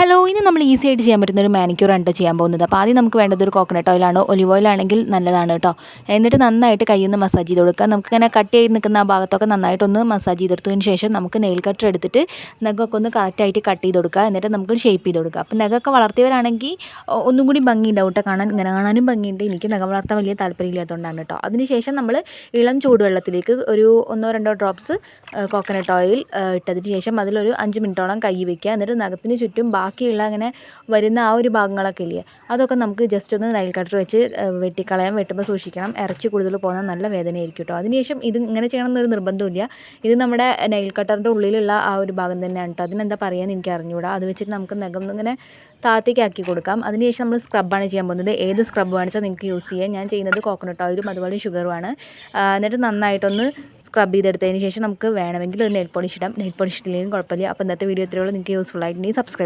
Hello, ഇന്ന് നമ്മൾ easy ആയിട്ട് ചെയ്യാൻ പറ്റുന്ന ഒരു മാനിക്യൂറാണ് കേട്ടോ ചെയ്യാൻ പോകുന്നത്. അപ്പോൾ ആദ്യം നമുക്ക് വേണ്ടത് ഒരു കോക്കനട്ട് ഓയിലാണ്. ഒലിവ് ഓയിലാണെങ്കിൽ നല്ലതാണ് കേട്ടോ. എന്നിട്ട് നന്നായിട്ട് കയ്യൊന്ന് മസാജ് ചെയ്ത് കൊടുക്കുക. നമുക്കിങ്ങനെ കട്ട് ചെയ്ത് നിൽക്കുന്ന ആ ഭാഗത്തൊക്കെ നന്നായിട്ടൊന്ന് മസാജ് ചെയ്തെടുത്തതിന് ശേഷം നമുക്ക് നെയിൽ കട്ടർ എടുത്തിട്ട് നഖമൊക്കെ ഒന്ന് കറക്റ്റായിട്ട് കട്ട് ചെയ്ത് കൊടുക്കുക. എന്നിട്ട് നമുക്ക് ഷേപ്പ് ചെയ്ത് കൊടുക്കുക. അപ്പോൾ നഖമൊക്കെ വളർത്തിയവരാണെങ്കിൽ ഒന്നും കൂടി ഭംഗിയുണ്ടാവും കേട്ടോ കാണാൻ. ഇങ്ങനെ കാണാനും ഭംഗിയുണ്ട്. എനിക്ക് നഖം വളർത്താൻ വലിയ താല്പര്യമില്ലാത്തതുകൊണ്ടാണ് കേട്ടോ. അതിനുശേഷം നമ്മൾ ഇളം ചൂടുവെള്ളത്തിലേക്ക് ഒരു 1-2 ഡ്രോപ്സ് കോക്കനട്ട് ഓയിൽ ഇട്ടതിന് ശേഷം അതിലൊരു 5 മിനിറ്റോളം കൈ വയ്ക്കുക. എന്നിട്ട് നഖത്തിന് ചുറ്റും ബാക്കിയുള്ള അങ്ങനെ വരുന്ന ആ ഒരു ഭാഗങ്ങളൊക്കെ ഇല്ലേ, അതൊക്കെ നമുക്ക് ജസ്റ്റ് ഒന്ന് നൈൽ കട്ടർ വെച്ച് വെട്ടിക്കളയാൻ. വെട്ടുമ്പോൾ സൂക്ഷിക്കണം, ഇറച്ചി കൂടുതൽ പോകുന്ന നല്ല വേദനയായിരിക്കും കേട്ടോ. അതിനുശേഷം ഇത് ഇങ്ങനെ ചെയ്യണമെന്നൊരു നിർബന്ധമില്ല. ഇത് നമ്മുടെ നെയിൽ കട്ടറിൻ്റെ ഉള്ളിലുള്ള ആ ഒരു ഭാഗം തന്നെയാണ് കേട്ടോ. അതിനെന്താ പറയുക എനിക്ക് അറിഞ്ഞുകൂടാ. അത് വെച്ചിട്ട് നമുക്ക് നഖം ഇങ്ങനെ താഴത്തേക്ക് കൊടുക്കാം. അതിനുശേഷം നമ്മൾ സ്ക്രബാണ് ചെയ്യാൻ പോകുന്നത്. ഏത് സ്ക്രബ് വേണിച്ചാൽ നിങ്ങൾക്ക് യൂസ് ചെയ്യാം. ഞാൻ ചെയ്യുന്നത് കോക്കനട്ട് ഓയിലും അതുപോലെ ഷുഗറുമാണ്. എന്നിട്ട് നന്നായിട്ടൊന്ന് സ്ക്രബ് ചെയ്തെടുത്തതിന് ശേഷം നമുക്ക് വേണമെങ്കിൽ ഒരു നെയിൽ പോളിഷ് ഇടാം. നെയിൽ പോളിഷ് ഇട്ടില്ലെങ്കിലും കുഴപ്പമില്ല. അപ്പോൾ ഇന്നത്തെ വീഡിയോ ഇത്രയുള്ളൂ. നിങ്ങൾക്ക് യൂസ്ഫുൾ ആയിട്ടുണ്ടെങ്കിൽ സബ്സ്ക്രൈബ്